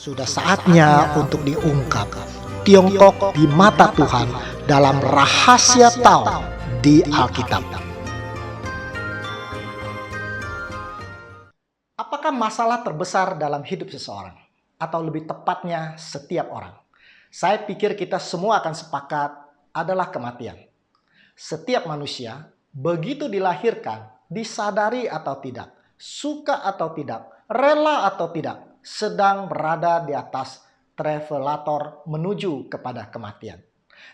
Sudah saatnya untuk diungkap Tiongkok di mata Tuhan dalam rahasia Tao di Alkitab. Apakah masalah terbesar dalam hidup seseorang? Atau lebih tepatnya setiap orang? Saya pikir kita semua akan sepakat adalah kematian. Setiap manusia begitu dilahirkan, disadari atau tidak, suka atau tidak, rela atau tidak, sedang berada di atas travelator menuju kepada kematian.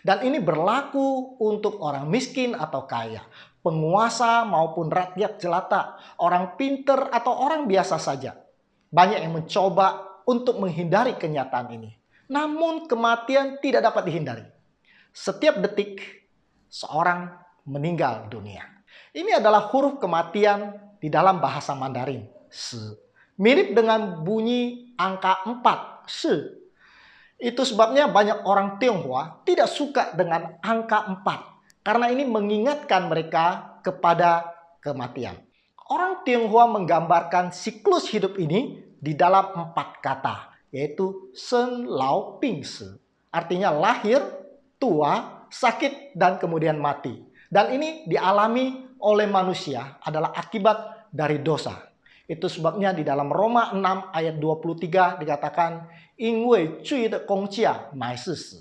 Dan ini berlaku untuk orang miskin atau kaya, penguasa maupun rakyat jelata, orang pinter atau orang biasa saja. Banyak yang mencoba untuk menghindari kenyataan ini. Namun kematian tidak dapat dihindari. Setiap detik seorang meninggal dunia. Ini adalah huruf kematian di dalam bahasa Mandarin, shi. Mirip dengan bunyi angka 4, shi. Itu sebabnya banyak orang Tionghoa tidak suka dengan angka 4. Karena ini mengingatkan mereka kepada kematian. Orang Tionghoa menggambarkan siklus hidup ini di dalam 4 kata. Yaitu Sen Lao Ping Si. Artinya lahir, tua, sakit, dan kemudian mati. Dan ini dialami oleh manusia adalah akibat dari dosa. Itu sebabnya di dalam Roma 6 ayat 23 dikatakan, "Inwei cui de gongjia mai shi shi."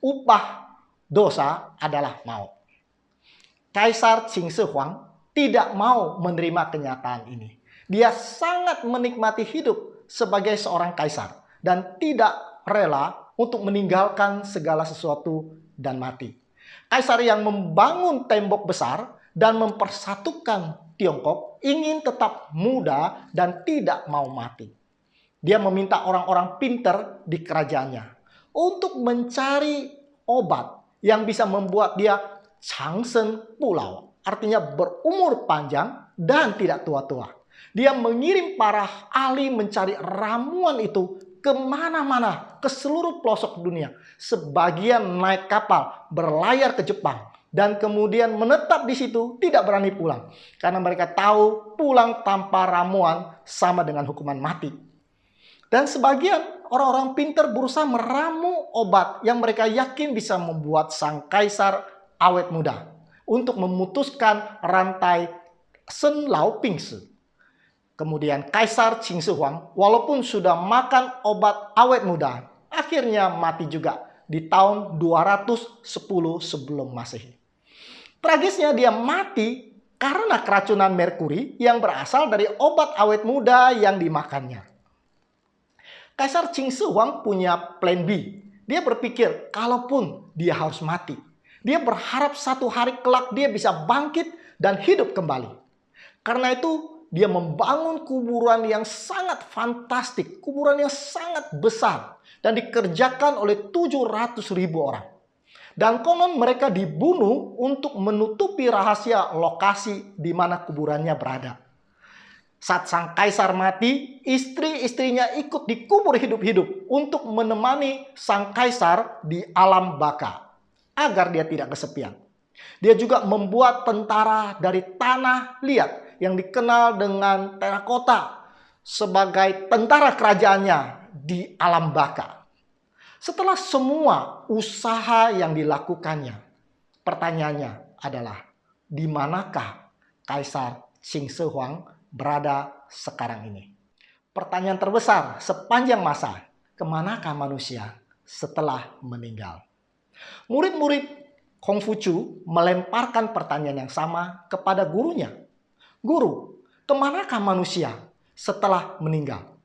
Upah dosa adalah maut. Kaisar Qin Shi Huang tidak mau menerima kenyataan ini. Dia sangat menikmati hidup sebagai seorang kaisar dan tidak rela untuk meninggalkan segala sesuatu dan mati. Kaisar yang membangun tembok besar dan mempersatukan Tiongkok ingin tetap muda dan tidak mau mati. Dia meminta orang-orang pintar di kerajaannya untuk mencari obat yang bisa membuat dia Changsen Pulau, artinya berumur panjang dan tidak tua-tua. Dia mengirim para ahli mencari ramuan itu kemana-mana, ke seluruh pelosok dunia. Sebagian naik kapal berlayar ke Jepang. Dan kemudian menetap di situ, tidak berani pulang. Karena mereka tahu pulang tanpa ramuan sama dengan hukuman mati. Dan sebagian orang-orang pintar berusaha meramu obat yang mereka yakin bisa membuat sang kaisar awet muda. Untuk memutuskan rantai Sen Lao Ping Si. Kemudian Kaisar Qin Shi Huang walaupun sudah makan obat awet muda, akhirnya mati juga di tahun 210 sebelum Masehi. Tragisnya dia mati karena keracunan merkuri yang berasal dari obat awet muda yang dimakannya. Kaisar Qin Shi Huang punya plan B. Dia berpikir kalaupun dia harus mati, dia berharap satu hari kelak dia bisa bangkit dan hidup kembali. Karena itu dia membangun kuburan yang sangat fantastik, kuburan yang sangat besar dan dikerjakan oleh 700.000 orang. Dan konon mereka dibunuh untuk menutupi rahasia lokasi di mana kuburannya berada. Saat sang kaisar mati, istri-istrinya ikut dikubur hidup-hidup untuk menemani sang kaisar di alam baka agar dia tidak kesepian. Dia juga membuat tentara dari tanah liat yang dikenal dengan terakota sebagai tentara kerajaannya di alam baka. Setelah semua usaha yang dilakukannya, pertanyaannya adalah, di manakah Kaisar Qin Shi Huang berada sekarang ini? Pertanyaan terbesar sepanjang masa, kemanakah manusia setelah meninggal? Murid-murid Kongfucu melemparkan pertanyaan yang sama kepada gurunya. Guru, kemanakah manusia setelah meninggal?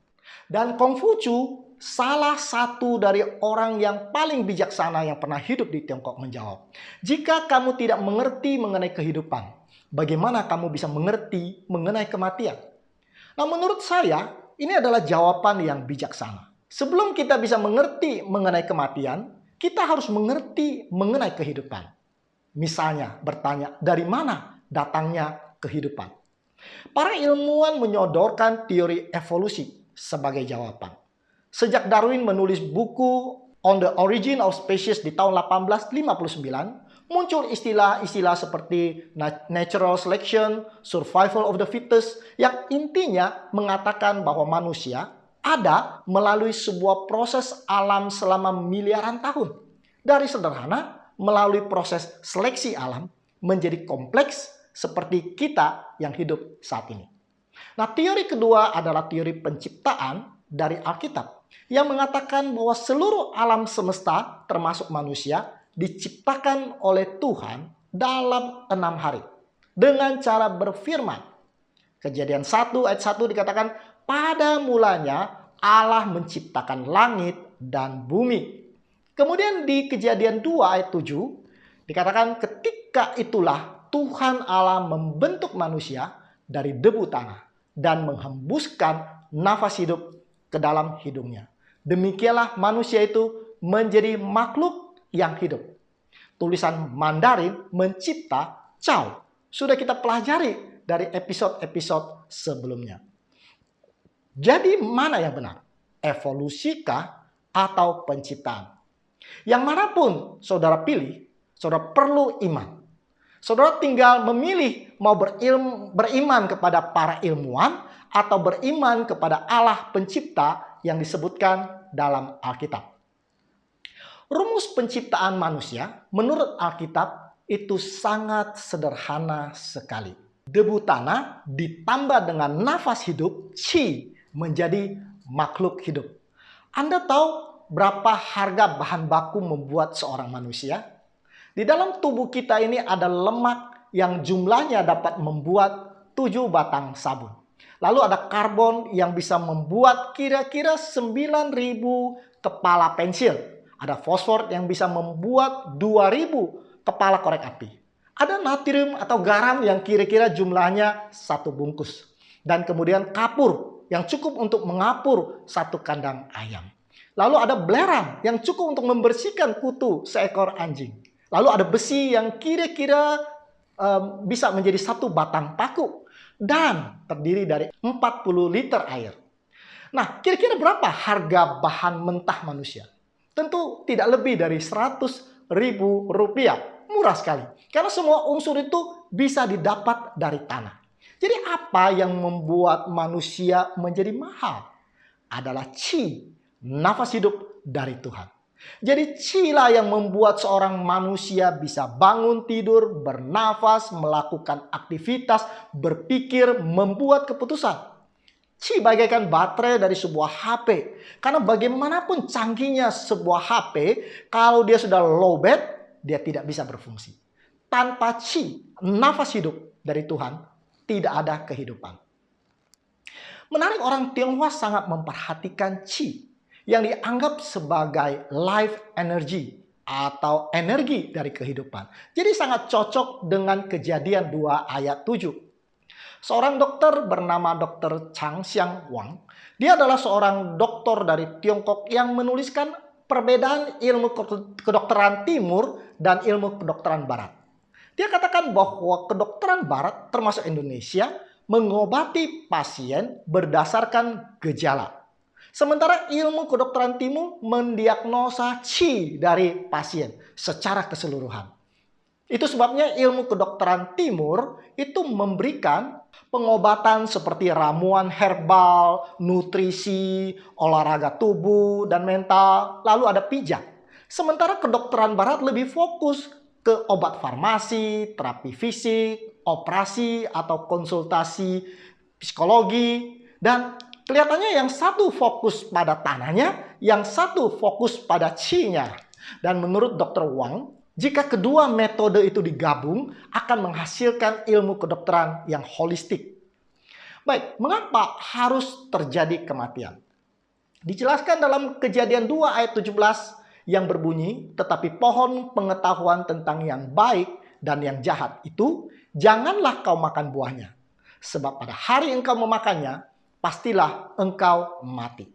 Dan Kongfucu, salah satu dari orang yang paling bijaksana yang pernah hidup di Tiongkok, menjawab, "Jika kamu tidak mengerti mengenai kehidupan, bagaimana kamu bisa mengerti mengenai kematian?" Nah, menurut saya, ini adalah jawaban yang bijaksana. Sebelum kita bisa mengerti mengenai kematian, kita harus mengerti mengenai kehidupan. Misalnya, bertanya, dari mana datangnya kehidupan? Para ilmuwan menyodorkan teori evolusi sebagai jawaban. Sejak Darwin menulis buku On the Origin of Species di tahun 1859, muncul istilah-istilah seperti natural selection, survival of the fittest, yang intinya mengatakan bahwa manusia ada melalui sebuah proses alam selama miliaran tahun. Dari sederhana melalui proses seleksi alam menjadi kompleks seperti kita yang hidup saat ini. Nah, teori kedua adalah teori penciptaan dari Alkitab yang mengatakan bahwa seluruh alam semesta termasuk manusia diciptakan oleh Tuhan dalam 6 hari dengan cara berfirman. Kejadian 1 ayat 1 dikatakan, pada mulanya Allah menciptakan langit dan bumi. Kemudian di Kejadian 2 ayat 7 dikatakan, ketika itulah Tuhan Allah membentuk manusia dari debu tanah dan menghembuskan nafas hidup ke dalam hidungnya. Demikianlah manusia itu menjadi makhluk yang hidup. Tulisan Mandarin mencipta Chao sudah kita pelajari dari episode-episode sebelumnya. Jadi mana yang benar? Evolusikah atau penciptaan? Yang manapun saudara pilih, saudara perlu iman. Saudara tinggal memilih mau beriman kepada para ilmuwan atau beriman kepada Allah pencipta yang disebutkan dalam Alkitab. Rumus penciptaan manusia menurut Alkitab itu sangat sederhana sekali. Debu tanah ditambah dengan nafas hidup, Qi, menjadi makhluk hidup. Anda tahu berapa harga bahan baku membuat seorang manusia? Di dalam tubuh kita ini ada lemak yang jumlahnya dapat membuat 7 batang sabun. Lalu ada karbon yang bisa membuat kira-kira 9.000 kepala pensil. Ada fosfor yang bisa membuat 2.000 kepala korek api. Ada natrium atau garam yang kira-kira jumlahnya 1 bungkus. Dan kemudian kapur yang cukup untuk mengapur 1 kandang ayam. Lalu ada belerang yang cukup untuk membersihkan kutu seekor anjing. Lalu ada besi yang kira-kira bisa menjadi 1 batang paku. Dan terdiri dari 40 liter air. Nah, kira-kira berapa harga bahan mentah manusia? Tentu tidak lebih dari 100.000 rupiah. Murah sekali. Karena semua unsur itu bisa didapat dari tanah. Jadi apa yang membuat manusia menjadi mahal? Adalah Qi, nafas hidup dari Tuhan. Jadi Qi lah yang membuat seorang manusia bisa bangun tidur, bernafas, melakukan aktivitas, berpikir, membuat keputusan. Qi bagaikan baterai dari sebuah HP. Karena bagaimanapun canggihnya sebuah HP, kalau dia sudah lowbat, dia tidak bisa berfungsi. Tanpa Qi, nafas hidup dari Tuhan, tidak ada kehidupan. Menarik, orang Tionghoa sangat memperhatikan Qi yang dianggap sebagai life energy atau energi dari kehidupan. Jadi sangat cocok dengan Kejadian 2 ayat 7. Seorang dokter bernama Dr. Chang Xiang Wang, dia adalah seorang dokter dari Tiongkok yang menuliskan perbedaan ilmu kedokteran timur dan ilmu kedokteran barat. Dia katakan bahwa kedokteran barat termasuk Indonesia mengobati pasien berdasarkan gejala. Sementara ilmu kedokteran timur mendiagnosa Qi dari pasien secara keseluruhan. Itu sebabnya ilmu kedokteran timur itu memberikan pengobatan seperti ramuan herbal, nutrisi, olahraga tubuh dan mental, lalu ada pijat. Sementara kedokteran barat lebih fokus ke obat farmasi, terapi fisik, operasi atau konsultasi psikologi. Dan kelihatannya yang satu fokus pada tanahnya, yang satu fokus pada Qi-nya. Dan menurut Dr. Wang, jika kedua metode itu digabung, akan menghasilkan ilmu kedokteran yang holistik. Baik, mengapa harus terjadi kematian? Dijelaskan dalam Kejadian 2 ayat 17 yang berbunyi, tetapi pohon pengetahuan tentang yang baik dan yang jahat itu, janganlah kau makan buahnya. Sebab pada hari engkau memakannya, pastilah engkau mati.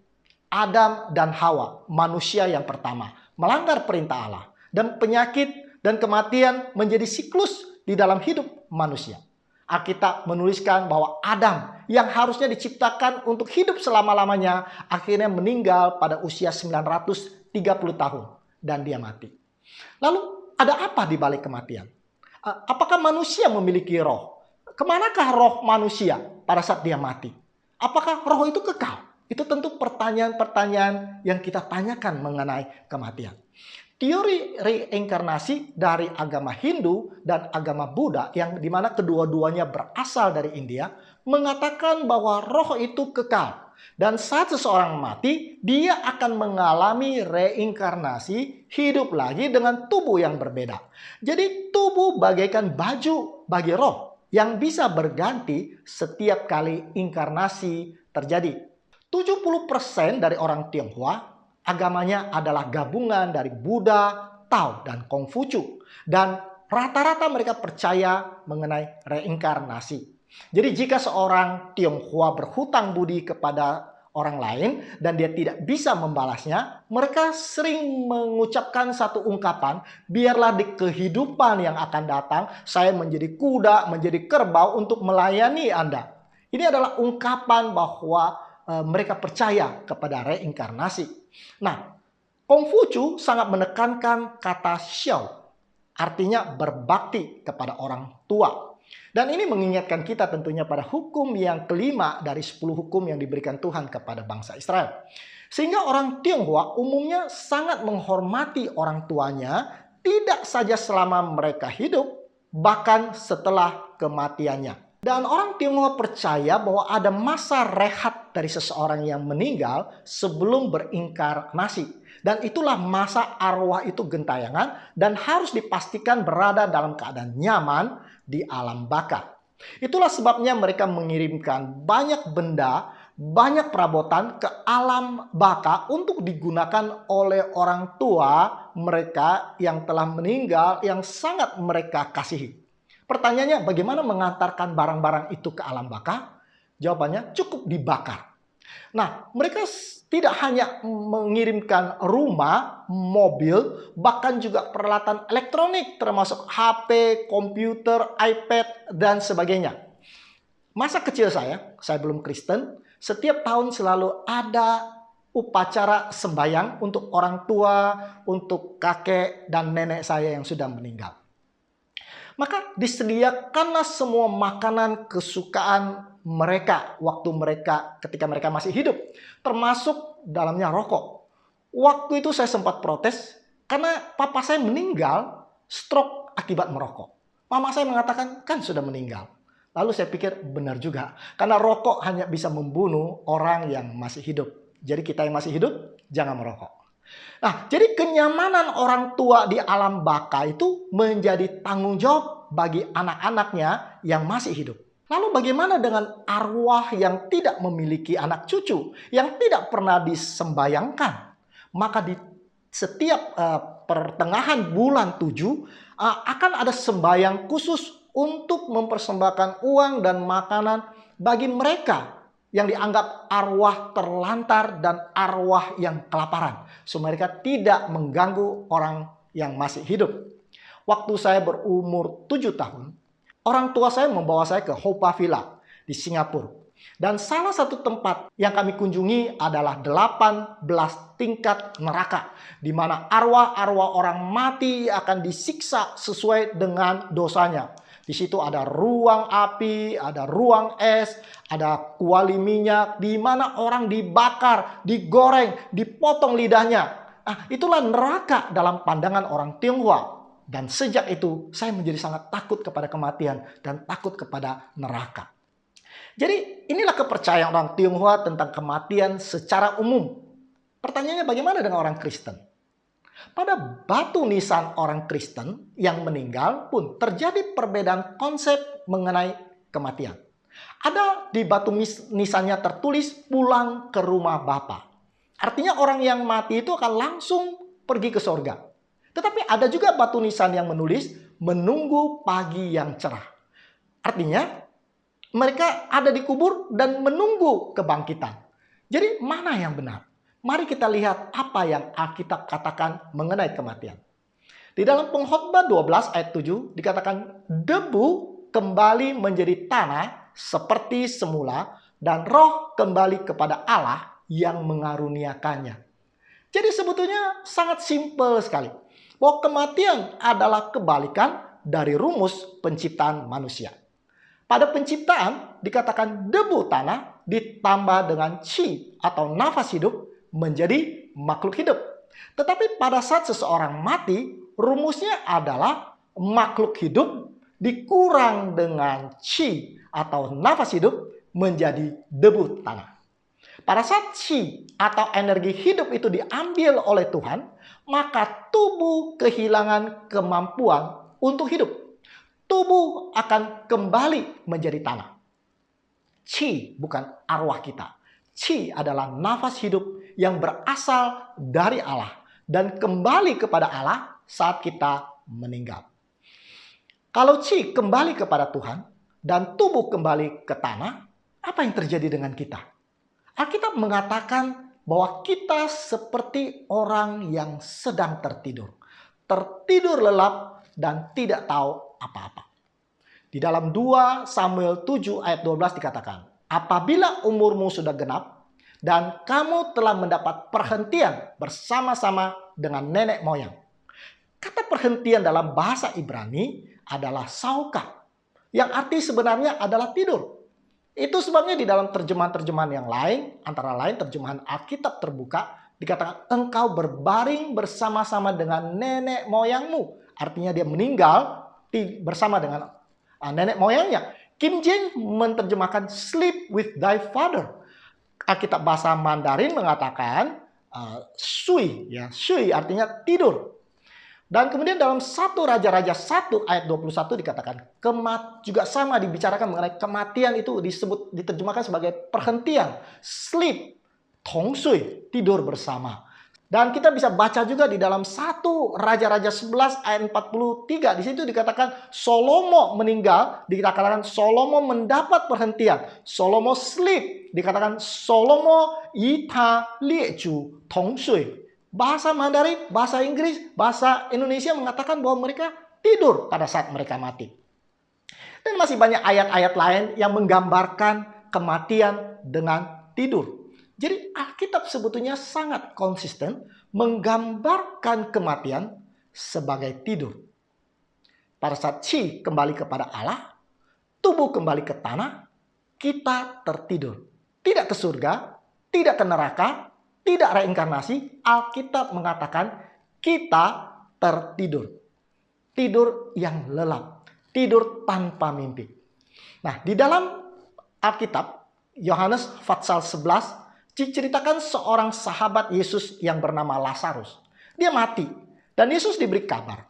Adam dan Hawa, manusia yang pertama, melanggar perintah Allah. Dan penyakit dan kematian menjadi siklus di dalam hidup manusia. Alkitab menuliskan bahwa Adam yang harusnya diciptakan untuk hidup selama-lamanya akhirnya meninggal pada usia 930 tahun dan dia mati. Lalu ada apa di balik kematian? Apakah manusia memiliki roh? Kemanakah roh manusia pada saat dia mati? Apakah roh itu kekal? Itu tentu pertanyaan-pertanyaan yang kita tanyakan mengenai kematian. Teori reinkarnasi dari agama Hindu dan agama Buddha yang dimana kedua-duanya berasal dari India mengatakan bahwa roh itu kekal. Dan saat seseorang mati, dia akan mengalami reinkarnasi hidup lagi dengan tubuh yang berbeda. Jadi tubuh bagaikan baju bagi roh yang bisa berganti setiap kali inkarnasi terjadi. 70% dari orang Tionghoa agamanya adalah gabungan dari Buddha, Tao, dan Kongfucu. Dan rata-rata mereka percaya mengenai reinkarnasi. Jadi jika seorang Tionghoa berhutang budi kepada orang lain dan dia tidak bisa membalasnya, mereka sering mengucapkan satu ungkapan, biarlah di kehidupan yang akan datang, saya menjadi kuda, menjadi kerbau untuk melayani Anda. Ini adalah ungkapan bahwa mereka percaya kepada reinkarnasi. Nah, Kongfucu sangat menekankan kata xiao, artinya berbakti kepada orang tua. Dan ini mengingatkan kita tentunya pada hukum yang kelima dari 10 hukum yang diberikan Tuhan kepada bangsa Israel. Sehingga orang Tionghoa umumnya sangat menghormati orang tuanya, tidak saja selama mereka hidup, bahkan setelah kematiannya. Dan orang Tionghoa percaya bahwa ada masa rehat dari seseorang yang meninggal sebelum berinkarnasi. Dan itulah masa arwah itu gentayangan dan harus dipastikan berada dalam keadaan nyaman di alam baka. Itulah sebabnya mereka mengirimkan banyak benda, banyak perabotan ke alam baka untuk digunakan oleh orang tua mereka yang telah meninggal yang sangat mereka kasihi. Pertanyaannya, bagaimana mengantarkan barang-barang itu ke alam baka? Jawabannya, cukup dibakar. Nah, mereka tidak hanya mengirimkan rumah, mobil, bahkan juga peralatan elektronik termasuk HP, komputer, iPad, dan sebagainya. Masa kecil saya belum Kristen, setiap tahun selalu ada upacara sembahyang untuk orang tua, untuk kakek dan nenek saya yang sudah meninggal. Maka disediakanlah semua makanan kesukaan mereka waktu mereka ketika mereka masih hidup, termasuk dalamnya rokok. Waktu itu saya sempat protes karena papa saya meninggal stroke akibat merokok. Mama saya mengatakan kan sudah meninggal. Lalu saya pikir benar juga, karena rokok hanya bisa membunuh orang yang masih hidup. Jadi kita yang masih hidup jangan merokok. Nah, jadi kenyamanan orang tua di alam baka itu menjadi tanggung jawab bagi anak-anaknya yang masih hidup. Lalu bagaimana dengan arwah yang tidak memiliki anak cucu, yang tidak pernah disembayangkan? Maka di setiap pertengahan bulan 7 akan ada sembayang khusus untuk mempersembahkan uang dan makanan bagi mereka yang dianggap arwah terlantar dan arwah yang kelaparan. So mereka tidak mengganggu orang yang masih hidup. Waktu saya berumur 7 tahun, orang tua saya membawa saya ke Haw Par Villa di Singapura. Dan salah satu tempat yang kami kunjungi adalah 18 tingkat neraka, di mana arwah-arwah orang mati akan disiksa sesuai dengan dosanya. Di situ ada ruang api, ada ruang es, ada kuali minyak, di mana orang dibakar, digoreng, dipotong lidahnya. Nah, itulah neraka dalam pandangan orang Tionghoa. Dan sejak itu saya menjadi sangat takut kepada kematian dan takut kepada neraka. Jadi inilah kepercayaan orang Tionghoa tentang kematian secara umum. Pertanyaannya bagaimana dengan orang Kristen? Pada batu nisan orang Kristen yang meninggal pun terjadi perbedaan konsep mengenai kematian. Ada di batu nisannya tertulis pulang ke rumah Bapa. Artinya orang yang mati itu akan langsung pergi ke surga. Tetapi ada juga batu nisan yang menulis menunggu pagi yang cerah. Artinya mereka ada di kubur dan menunggu kebangkitan. Jadi mana yang benar? Mari kita lihat apa yang Alkitab katakan mengenai kematian. Di dalam Pengkhotbah 12 ayat 7 dikatakan debu kembali menjadi tanah seperti semula dan roh kembali kepada Allah yang mengaruniakannya. Jadi sebetulnya sangat simpel sekali. Bahwa kematian adalah kebalikan dari rumus penciptaan manusia. Pada penciptaan dikatakan debu tanah ditambah dengan chi atau nafas hidup menjadi makhluk hidup. Tetapi pada saat seseorang mati, rumusnya adalah makhluk hidup dikurang dengan chi atau nafas hidup menjadi debu tanah. Pada saat chi atau energi hidup itu diambil oleh Tuhan, maka tubuh kehilangan kemampuan untuk hidup. Tubuh akan kembali menjadi tanah. Chi bukan arwah kita. Chi adalah nafas hidup yang berasal dari Allah dan kembali kepada Allah saat kita meninggal. Kalau chi kembali kepada Tuhan dan tubuh kembali ke tanah, apa yang terjadi dengan kita? Alkitab mengatakan bahwa kita seperti orang yang sedang tertidur. Tertidur lelap dan tidak tahu apa-apa. Di dalam 2 Samuel 7 ayat 12 dikatakan, apabila umurmu sudah genap dan kamu telah mendapat perhentian bersama-sama dengan nenek moyang. Kata perhentian dalam bahasa Ibrani adalah sauka, yang arti sebenarnya adalah tidur. Itu sebabnya di dalam terjemahan-terjemahan yang lain, antara lain terjemahan Alkitab terbuka, dikatakan engkau berbaring bersama-sama dengan nenek moyangmu. Artinya dia meninggal bersama dengan nenek moyangnya. Kim James menerjemahkan sleep with thy father. Alkitab bahasa Mandarin mengatakan sui, ya, sui artinya tidur. Dan kemudian dalam 1 Raja-Raja 1 ayat 21 dikatakan juga sama dibicarakan mengenai kematian itu diterjemahkan sebagai perhentian, sleep, tong sui, tidur bersama. Dan kita bisa baca juga di dalam 1 Raja-Raja 11 ayat 43. Di situ dikatakan Salomo meninggal, dikatakan Salomo mendapat perhentian. Salomo sleep, dikatakan Salomo ita lieju tong sui. Bahasa Mandarin, bahasa Inggris, bahasa Indonesia mengatakan bahwa mereka tidur pada saat mereka mati. Dan masih banyak ayat-ayat lain yang menggambarkan kematian dengan tidur. Jadi Alkitab sebetulnya sangat konsisten menggambarkan kematian sebagai tidur. Pada saat chi kembali kepada Allah, tubuh kembali ke tanah, kita tertidur. Tidak ke surga, tidak ke neraka, tidak reinkarnasi. Alkitab mengatakan kita tertidur. Tidur yang lelap. Tidur tanpa mimpi. Nah, di dalam Alkitab, Yohanes pasal 11, diceritakan seorang sahabat Yesus yang bernama Lazarus. Dia mati. Dan Yesus diberi kabar.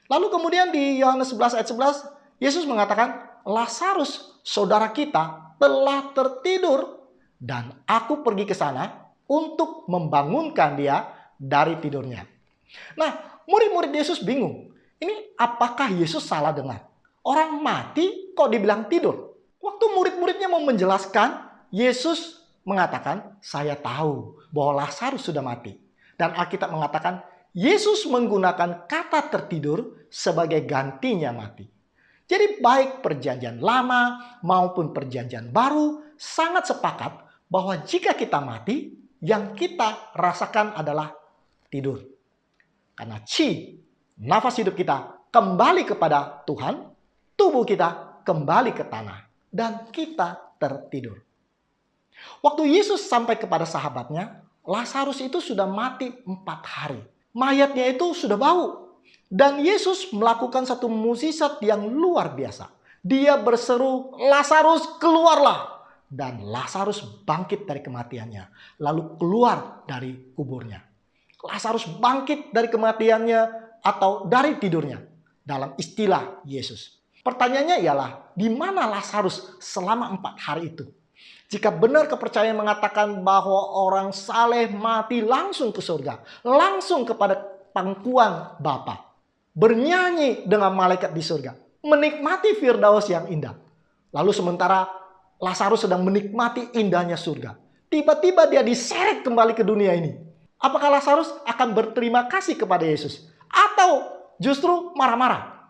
Lalu kemudian di Yohanes 11 ayat 11, Yesus mengatakan, Lazarus, saudara kita, telah tertidur. Dan aku pergi ke sana untuk membangunkan dia dari tidurnya. Nah, murid-murid Yesus bingung. Ini apakah Yesus salah dengar? Orang mati kok dibilang tidur? Waktu murid-muridnya mau menjelaskan, Yesus mengatakan, saya tahu bahwa Lazarus sudah mati. Dan Alkitab mengatakan, Yesus menggunakan kata tertidur sebagai gantinya mati. Jadi baik perjanjian lama maupun perjanjian baru sangat sepakat bahwa jika kita mati, yang kita rasakan adalah tidur. Karena chi, nafas hidup kita kembali kepada Tuhan, tubuh kita kembali ke tanah, dan kita tertidur. Waktu Yesus sampai kepada sahabatnya, Lazarus itu sudah mati 4 hari. Mayatnya itu sudah bau. Dan Yesus melakukan satu mukjizat yang luar biasa. Dia berseru, Lazarus keluarlah. Dan Lazarus bangkit dari kematiannya. Lalu keluar dari kuburnya. Lazarus bangkit dari kematiannya atau dari tidurnya. Dalam istilah Yesus. Pertanyaannya ialah, di mana Lazarus selama 4 hari itu? Jika benar kepercayaan mengatakan bahwa orang saleh mati langsung ke surga. Langsung kepada pangkuan Bapa. Bernyanyi dengan malaikat di surga. Menikmati Firdaus yang indah. Lalu sementara Lazarus sedang menikmati indahnya surga. Tiba-tiba dia diseret kembali ke dunia ini. Apakah Lazarus akan berterima kasih kepada Yesus? Atau justru marah-marah?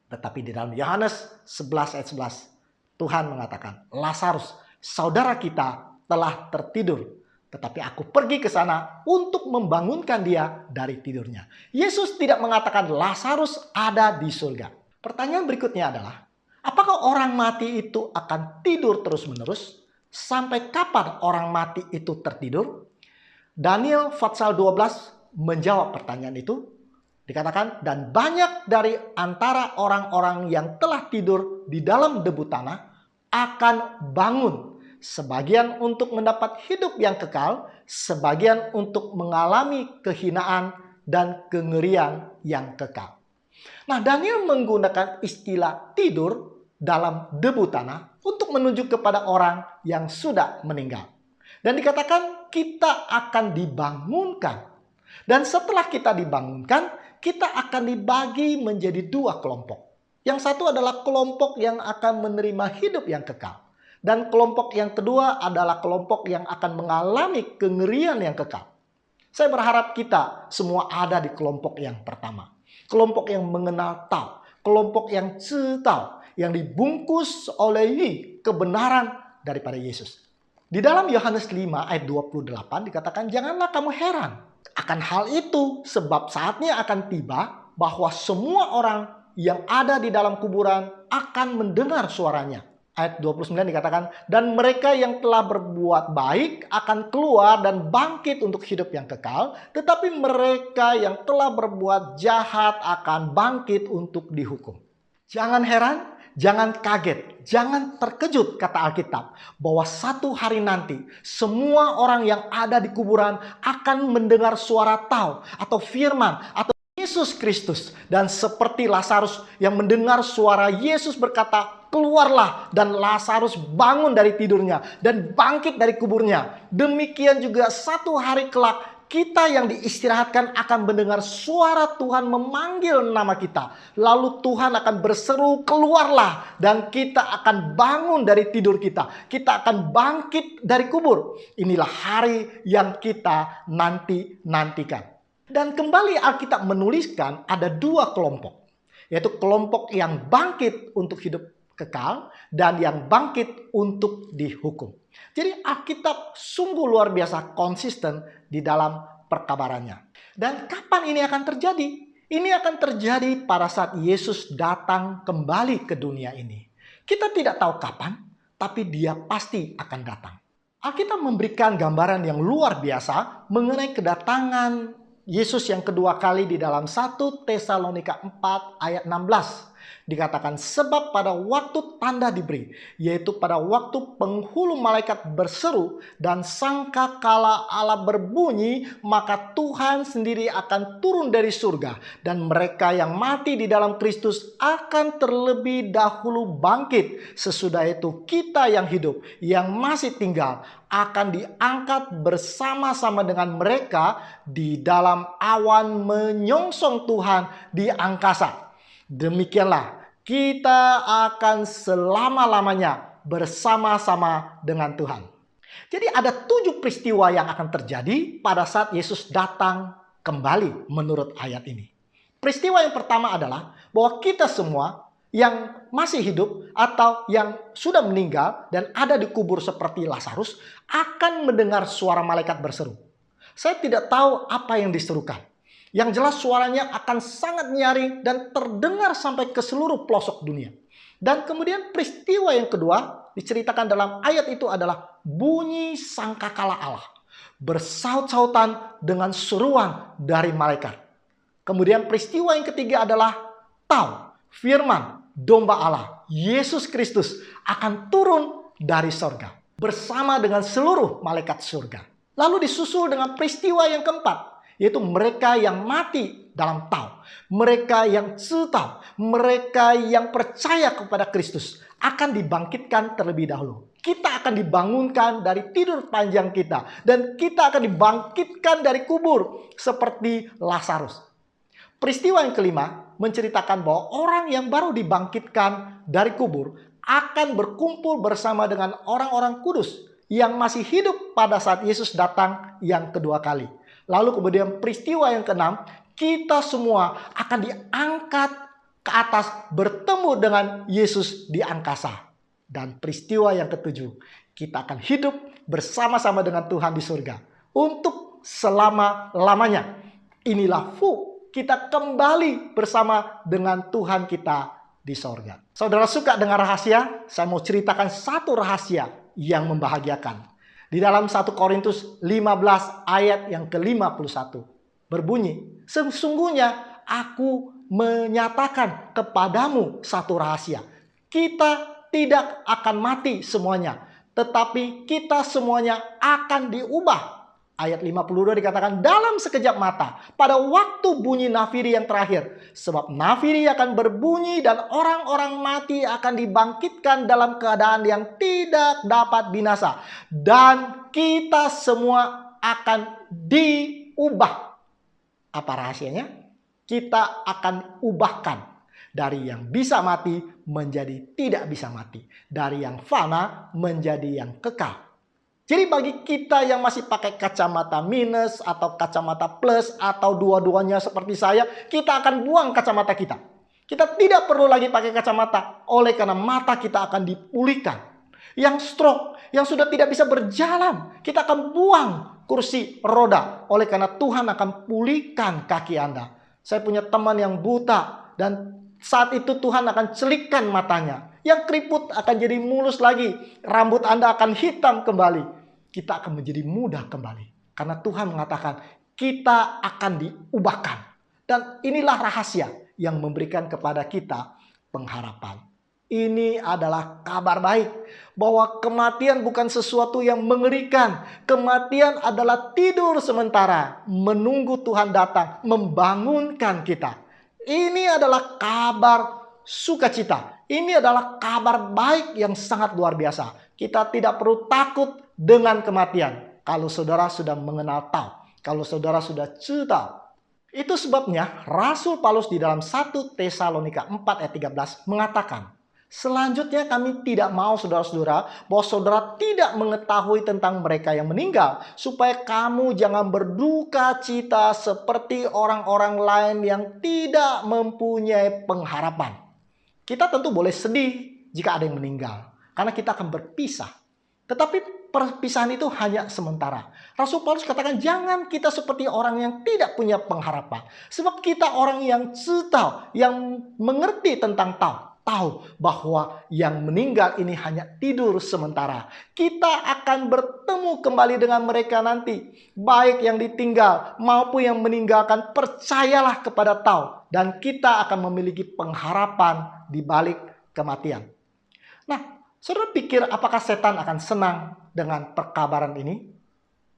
Tetapi di dalam Yohanes 11 ayat 11. Tuhan mengatakan, Lazarus, saudara kita telah tertidur. Tetapi aku pergi ke sana untuk membangunkan dia dari tidurnya. Yesus tidak mengatakan Lazarus ada di surga. Pertanyaan berikutnya adalah, apakah orang mati itu akan tidur terus-menerus Sampai kapan orang mati itu tertidur? Daniel pasal 12 menjawab pertanyaan itu. Dikatakan, dan banyak dari antara orang-orang yang telah tidur di dalam debu tanah akan bangun. Sebagian untuk mendapat hidup yang kekal, sebagian untuk mengalami kehinaan dan kengerian yang kekal. Nah, Daniel menggunakan istilah tidur dalam debu tanah untuk menunjuk kepada orang yang sudah meninggal. Dan dikatakan kita akan dibangunkan. Dan setelah kita dibangunkan, kita akan dibagi menjadi dua kelompok. Yang satu adalah kelompok yang akan menerima hidup yang kekal. Dan kelompok yang kedua adalah kelompok yang akan mengalami kengerian yang kekal. Saya berharap kita semua ada di kelompok yang pertama. Kelompok yang mengenal Tau. Kelompok yang Tau. Yang dibungkus oleh kebenaran daripada Yesus. Di dalam Yohanes 5 ayat 28 dikatakan, janganlah kamu heran akan hal itu, sebab saatnya akan tiba bahwa semua orang yang ada di dalam kuburan akan mendengar suaranya. Ayat 29 dikatakan, dan mereka yang telah berbuat baik akan keluar dan bangkit untuk hidup yang kekal, tetapi mereka yang telah berbuat jahat akan bangkit untuk dihukum. Jangan heran, jangan kaget, jangan terkejut, kata Alkitab, bahwa satu hari nanti semua orang yang ada di kuburan akan mendengar suara Tau atau firman atau Yesus Kristus. Dan seperti Lazarus yang mendengar suara Yesus berkata, keluarlah, dan Lazarus bangun dari tidurnya dan bangkit dari kuburnya. Demikian juga satu hari kelak kita yang diistirahatkan akan mendengar suara Tuhan memanggil nama kita. Lalu Tuhan akan berseru, keluarlah, dan kita akan bangun dari tidur kita. Kita akan bangkit dari kubur. Inilah hari yang kita nantikan. Dan kembali Alkitab menuliskan ada dua kelompok. Yaitu kelompok yang bangkit untuk hidup kekal dan yang bangkit untuk dihukum. Jadi Alkitab sungguh luar biasa konsisten di dalam perkabarannya. Dan kapan ini akan terjadi? Ini akan terjadi pada saat Yesus datang kembali ke dunia ini. Kita tidak tahu kapan, tapi dia pasti akan datang. Alkitab memberikan gambaran yang luar biasa mengenai kedatangan Yesus yang kedua kali di dalam 1 Tesalonika 4 ayat 16. Dikatakan, sebab pada waktu tanda diberi, yaitu pada waktu penghulu malaikat berseru dan sangkakala Allah berbunyi, maka Tuhan sendiri akan turun dari surga, dan mereka yang mati di dalam Kristus akan terlebih dahulu bangkit. Sesudah itu kita yang hidup, yang masih tinggal, akan diangkat bersama-sama dengan mereka di dalam awan menyongsong Tuhan di angkasa. Demikianlah kita akan selama-lamanya bersama-sama dengan Tuhan. Jadi ada 7 peristiwa yang akan terjadi pada saat Yesus datang kembali menurut ayat ini. Peristiwa yang pertama adalah bahwa kita semua yang masih hidup atau yang sudah meninggal dan ada di kubur seperti Lazarus akan mendengar suara malaikat berseru. Saya tidak tahu apa yang diserukan. Yang jelas suaranya akan sangat nyaring dan terdengar sampai ke seluruh pelosok dunia. Dan kemudian peristiwa yang kedua diceritakan dalam ayat itu adalah bunyi sangkakala Allah. Bersaut-sautan dengan seruan dari malaikat. Kemudian peristiwa yang ketiga adalah Tau, firman, domba Allah, Yesus Kristus akan turun dari sorga. Bersama dengan seluruh malaikat surga. Lalu disusul dengan peristiwa yang keempat. Yaitu mereka yang mati dalam Tau. Mereka yang Tau. Mereka yang percaya kepada Kristus akan dibangkitkan terlebih dahulu. Kita akan dibangunkan dari tidur panjang kita. Dan kita akan dibangkitkan dari kubur seperti Lazarus. Peristiwa yang kelima menceritakan bahwa orang yang baru dibangkitkan dari kubur akan berkumpul bersama dengan orang-orang kudus yang masih hidup pada saat Yesus datang yang kedua kali. Lalu kemudian peristiwa yang keenam, kita semua akan diangkat ke atas bertemu dengan Yesus di angkasa. Dan peristiwa yang ketujuh, kita akan hidup bersama-sama dengan Tuhan di surga untuk selama-lamanya. Inilah kita kembali bersama dengan Tuhan kita di surga. Saudara suka dengan rahasia? Saya mau ceritakan satu rahasia yang membahagiakan. Di dalam 1 Korintus 15 ayat yang ke-51 berbunyi, sesungguhnya aku menyatakan kepadamu satu rahasia. Kita tidak akan mati semuanya, tetapi kita semuanya akan diubah. Ayat 52 dikatakan dalam sekejap mata, pada waktu bunyi nafiri yang terakhir. Sebab nafiri akan berbunyi dan orang-orang mati akan dibangkitkan dalam keadaan yang tidak dapat binasa. Dan kita semua akan diubah. Apa rahasianya? Kita akan ubahkan dari yang bisa mati menjadi tidak bisa mati. Dari yang fana menjadi yang kekal. Jadi bagi kita yang masih pakai kacamata minus atau kacamata plus atau dua-duanya seperti saya, kita akan buang kacamata kita. Kita tidak perlu lagi pakai kacamata oleh karena mata kita akan dipulihkan. Yang stroke, yang sudah tidak bisa berjalan, kita akan buang kursi roda oleh karena Tuhan akan pulihkan kaki Anda. Saya punya teman yang buta dan saat itu Tuhan akan celikkan matanya. Yang keriput akan jadi mulus lagi. Rambut Anda akan hitam kembali. Kita akan menjadi muda kembali. Karena Tuhan mengatakan kita akan diubahkan. Dan inilah rahasia yang memberikan kepada kita pengharapan. Ini adalah kabar baik. Bahwa kematian bukan sesuatu yang mengerikan. Kematian adalah tidur sementara. Menunggu Tuhan datang. Membangunkan kita. Ini adalah kabar sukacita. Ini adalah kabar baik yang sangat luar biasa. Kita tidak perlu takut dengan kematian. Kalau saudara sudah mengenal Tau. Kalau saudara sudah tahu. Itu sebabnya Rasul Paulus di dalam 1 Tesalonika 4 ayat 13 mengatakan, selanjutnya kami tidak mau saudara-saudara bahwa saudara tidak mengetahui tentang mereka yang meninggal. Supaya kamu jangan berduka cita seperti orang-orang lain yang tidak mempunyai pengharapan. Kita tentu boleh sedih jika ada yang meninggal. Karena kita akan berpisah. Tetapi perpisahan itu hanya sementara. Rasul Paulus katakan jangan kita seperti orang yang tidak punya pengharapan. Sebab kita orang yang tahu, yang mengerti tentang tahu bahwa yang meninggal ini hanya tidur sementara. Kita akan bertemu kembali dengan mereka nanti. Baik yang ditinggal maupun yang meninggalkan, percayalah kepada tahu. Dan kita akan memiliki pengharapan di balik kematian. Nah, saudara pikir apakah setan akan senang dengan perkabaran ini?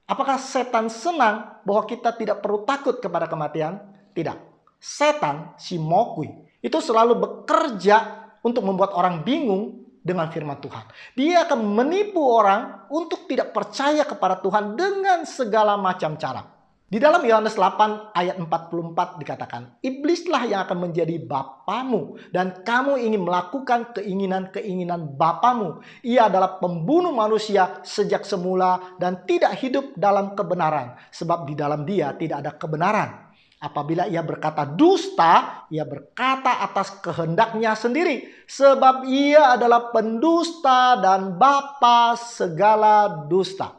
Apakah setan senang bahwa kita tidak perlu takut kepada kematian? Tidak. Setan, si Mokwi, itu selalu bekerja untuk membuat orang bingung dengan firman Tuhan. Dia akan menipu orang untuk tidak percaya kepada Tuhan dengan segala macam cara. Di dalam Yohanes 8 ayat 44 dikatakan, iblislah yang akan menjadi bapamu dan kamu ingin melakukan keinginan-keinginan bapamu. Ia adalah pembunuh manusia sejak semula dan tidak hidup dalam kebenaran. Sebab di dalam dia tidak ada kebenaran. Apabila ia berkata dusta, ia berkata atas kehendaknya sendiri. Sebab ia adalah pendusta dan bapa segala dusta.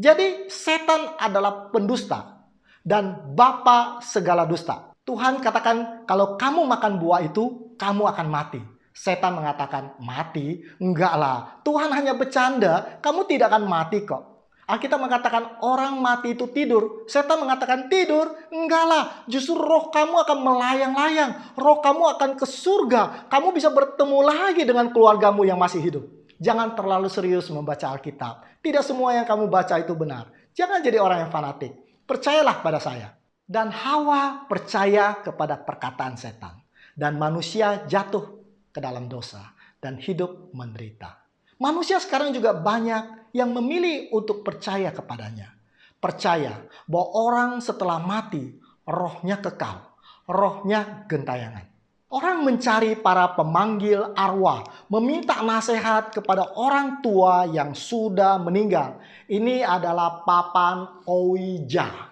Jadi setan adalah pendusta dan bapa segala dusta. Tuhan katakan kalau kamu makan buah itu, kamu akan mati. Setan mengatakan mati? Enggak lah, Tuhan hanya bercanda, kamu tidak akan mati kok. Alkitab mengatakan orang mati itu tidur. Setan mengatakan tidur? Enggak lah, justru roh kamu akan melayang-layang. Roh kamu akan ke surga. Kamu bisa bertemu lagi dengan keluargamu yang masih hidup. Jangan terlalu serius membaca Alkitab. Tidak semua yang kamu baca itu benar. Jangan jadi orang yang fanatik. Percayalah pada saya. Dan Hawa percaya kepada perkataan setan. Dan manusia jatuh ke dalam dosa. Dan hidup menderita. Manusia sekarang juga banyak yang memilih untuk percaya kepadanya. Percaya bahwa orang setelah mati, rohnya kekal. Rohnya gentayangan. Orang mencari para pemanggil arwah, meminta nasihat kepada orang tua yang sudah meninggal. Ini adalah papan Ouija.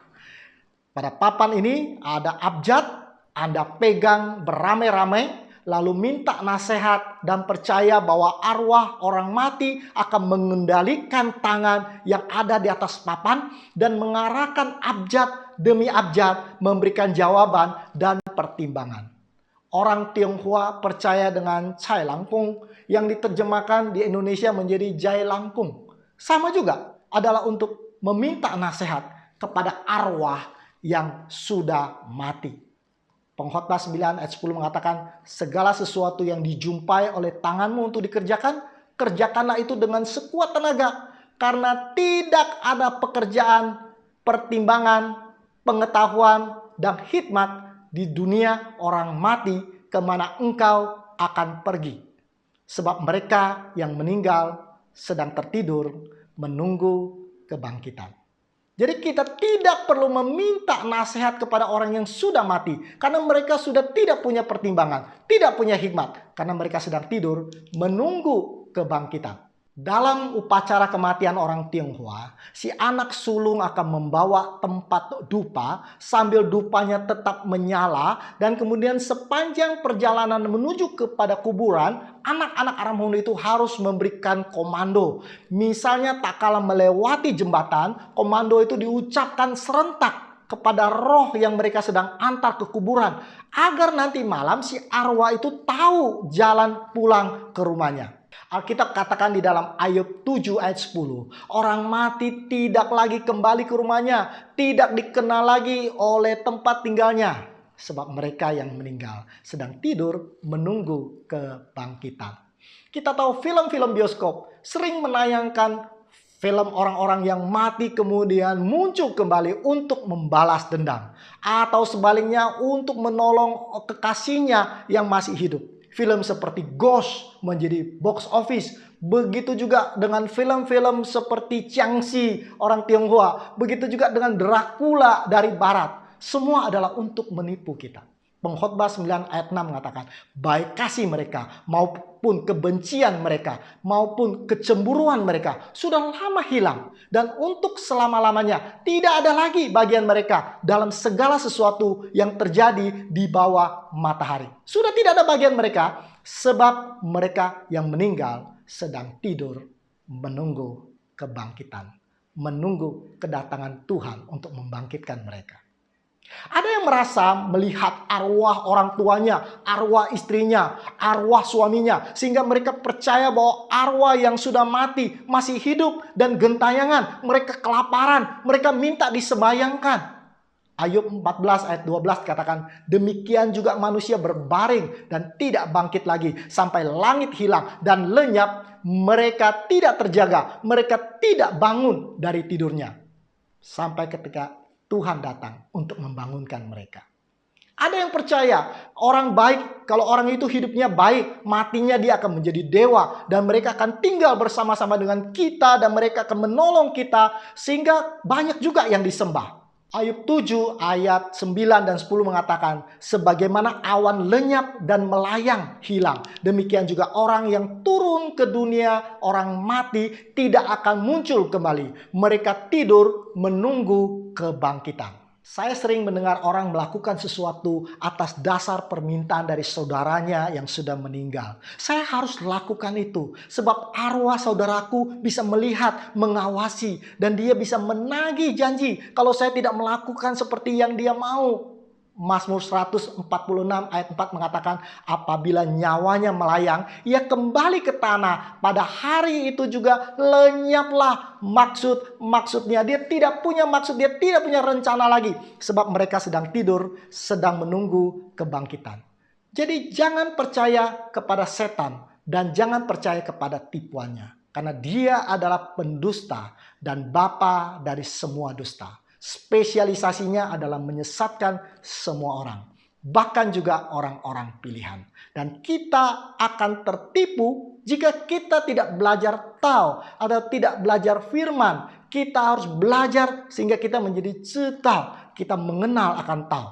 Pada papan ini ada abjad, Anda pegang beramai-ramai, lalu minta nasihat dan percaya bahwa arwah orang mati akan mengendalikan tangan yang ada di atas papan dan mengarahkan abjad demi abjad, memberikan jawaban dan pertimbangan. Orang Tionghoa percaya dengan Cai Langkung yang diterjemahkan di Indonesia menjadi Jai Langkung. Sama juga adalah untuk meminta nasihat kepada arwah yang sudah mati. Pengkhotbah 9 ayat 10 mengatakan, segala sesuatu yang dijumpai oleh tanganmu untuk dikerjakan, kerjakanlah itu dengan sekuat tenaga. Karena tidak ada pekerjaan, pertimbangan, pengetahuan, dan hikmat di dunia orang mati kemana engkau akan pergi. Sebab mereka yang meninggal sedang tertidur menunggu kebangkitan. Jadi kita tidak perlu meminta nasihat kepada orang yang sudah mati. Karena mereka sudah tidak punya pertimbangan, tidak punya hikmat. Karena mereka sedang tidur menunggu kebangkitan. Dalam upacara kematian orang Tionghoa, si anak sulung akan membawa tempat dupa sambil dupanya tetap menyala. Dan kemudian sepanjang perjalanan menuju kepada kuburan, anak-anak Aramhono itu harus memberikan komando. Misalnya tak kalah melewati jembatan, komando itu diucapkan serentak kepada roh yang mereka sedang antar ke kuburan. Agar nanti malam si arwah itu tahu jalan pulang ke rumahnya. Alkitab katakan di dalam Ayub 7 ayat 10. Orang mati tidak lagi kembali ke rumahnya. Tidak dikenal lagi oleh tempat tinggalnya. Sebab mereka yang meninggal sedang tidur menunggu kebangkitan. Kita tahu film-film bioskop sering menayangkan film orang-orang yang mati kemudian muncul kembali untuk membalas dendam. Atau sebaliknya untuk menolong kekasihnya yang masih hidup. Film seperti Ghost menjadi box office. Begitu juga dengan film-film seperti Jiangxi orang Tionghoa. Begitu juga dengan Dracula dari Barat. Semua adalah untuk menipu kita. Pengkhotbah 9 ayat 6 mengatakan, baik kasih mereka maupun kebencian mereka maupun kecemburuan mereka sudah lama hilang. Dan untuk selama-lamanya tidak ada lagi bagian mereka dalam segala sesuatu yang terjadi di bawah matahari. Sudah tidak ada bagian mereka sebab mereka yang meninggal sedang tidur menunggu kebangkitan. Menunggu kedatangan Tuhan untuk membangkitkan mereka. Ada yang merasa melihat arwah orang tuanya, arwah istrinya, arwah suaminya. Sehingga mereka percaya bahwa arwah yang sudah mati masih hidup dan gentayangan. Mereka kelaparan, mereka minta disembayangkan. Ayub 14 ayat 12 katakan, demikian juga manusia berbaring dan tidak bangkit lagi sampai langit hilang dan lenyap. Mereka tidak terjaga, mereka tidak bangun dari tidurnya. Sampai ketika Tuhan datang untuk membangunkan mereka. Ada yang percaya orang baik, kalau orang itu hidupnya baik, matinya dia akan menjadi dewa. Dan mereka akan tinggal bersama-sama dengan kita dan mereka akan menolong kita. Sehingga banyak juga yang disembah. Ayub 7 ayat 9 dan 10 mengatakan, sebagaimana awan lenyap dan melayang hilang, demikian juga orang yang turun ke dunia orang mati tidak akan muncul kembali. Mereka tidur menunggu kebangkitan. Saya sering mendengar orang melakukan sesuatu atas dasar permintaan dari saudaranya yang sudah meninggal. Saya harus lakukan itu sebab arwah saudaraku bisa melihat, mengawasi, dan dia bisa menagih janji kalau saya tidak melakukan seperti yang dia mau. Mazmur 146 ayat 4 mengatakan, apabila nyawanya melayang, ia kembali ke tanah. Pada hari itu juga lenyaplah maksudnya. Dia tidak punya maksud, dia tidak punya rencana lagi. Sebab mereka sedang tidur, sedang menunggu kebangkitan. Jadi jangan percaya kepada setan dan jangan percaya kepada tipuannya. Karena dia adalah pendusta dan bapa dari semua dusta. Spesialisasinya adalah menyesatkan semua orang, bahkan juga orang-orang pilihan. Dan kita akan tertipu jika kita tidak belajar Tao atau tidak belajar firman. Kita harus belajar sehingga kita menjadi cetau, kita mengenal akan Tao.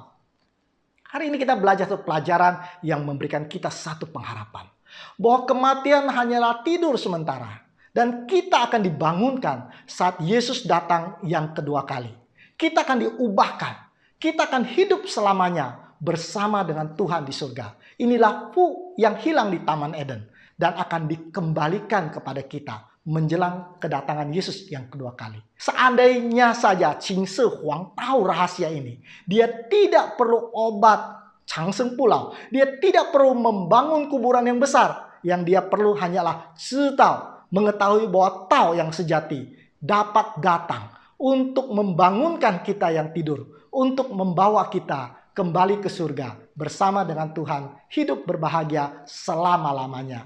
Hari ini kita belajar satu pelajaran yang memberikan kita satu pengharapan. Bahwa kematian hanyalah tidur sementara. Dan kita akan dibangunkan saat Yesus datang yang kedua kali. Kita akan diubahkan. Kita akan hidup selamanya bersama dengan Tuhan di surga. Inilah Fu yang hilang di Taman Eden. Dan akan dikembalikan kepada kita menjelang kedatangan Yesus yang kedua kali. Seandainya saja Qin Shi Huang tahu rahasia ini. Dia tidak perlu obat Changseng Pulau. Dia tidak perlu membangun kuburan yang besar. Yang dia perlu hanyalah Tao, mengetahui bahwa Tao yang sejati dapat datang untuk membangunkan kita yang tidur, untuk membawa kita kembali ke surga bersama dengan Tuhan, hidup berbahagia selama-lamanya.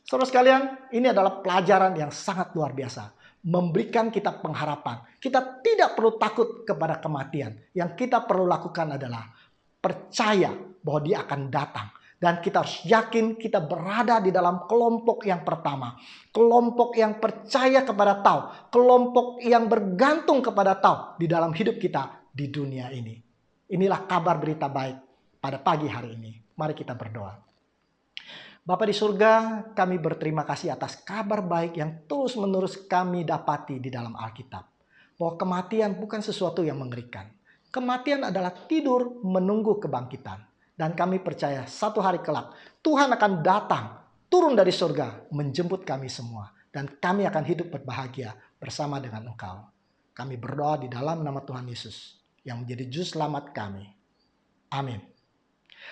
Saudara sekalian, ini adalah pelajaran yang sangat luar biasa. Memberikan kita pengharapan. Kita tidak perlu takut kepada kematian. Yang kita perlu lakukan adalah percaya bahwa dia akan datang. Dan kita harus yakin kita berada di dalam kelompok yang pertama. Kelompok yang percaya kepada Tao. Kelompok yang bergantung kepada Tao di dalam hidup kita di dunia ini. Inilah kabar berita baik pada pagi hari ini. Mari kita berdoa. Bapa di surga, kami berterima kasih atas kabar baik yang terus-menerus kami dapati di dalam Alkitab. Bahwa kematian bukan sesuatu yang mengerikan. Kematian adalah tidur menunggu kebangkitan. Dan kami percaya satu hari kelak Tuhan akan datang, turun dari surga, menjemput kami semua. Dan kami akan hidup berbahagia bersama dengan Engkau. Kami berdoa di dalam nama Tuhan Yesus yang menjadi juru selamat kami. Amin.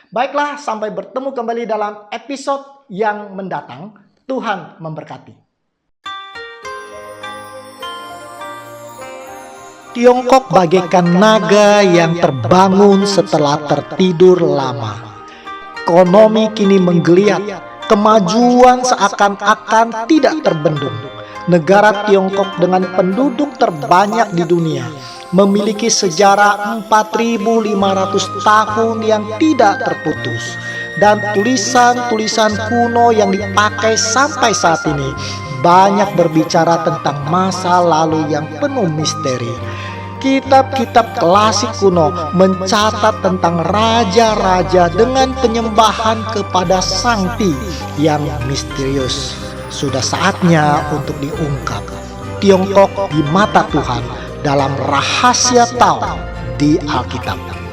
Baiklah, sampai bertemu kembali dalam episode yang mendatang. Tuhan memberkati. Tiongkok bagaikan naga yang terbangun setelah tertidur lama. Ekonomi kini menggeliat, kemajuan seakan-akan tidak terbendung. Negara Tiongkok dengan penduduk terbanyak di dunia memiliki sejarah 4.500 tahun yang tidak terputus. Dan tulisan-tulisan kuno yang dipakai sampai saat ini banyak berbicara tentang masa lalu yang penuh misteri. Kitab-kitab klasik kuno mencatat tentang raja-raja dengan penyembahan kepada Sang Ti yang misterius. Sudah saatnya untuk diungkap Tiongkok di mata Tuhan dalam rahasia Tao di Alkitab.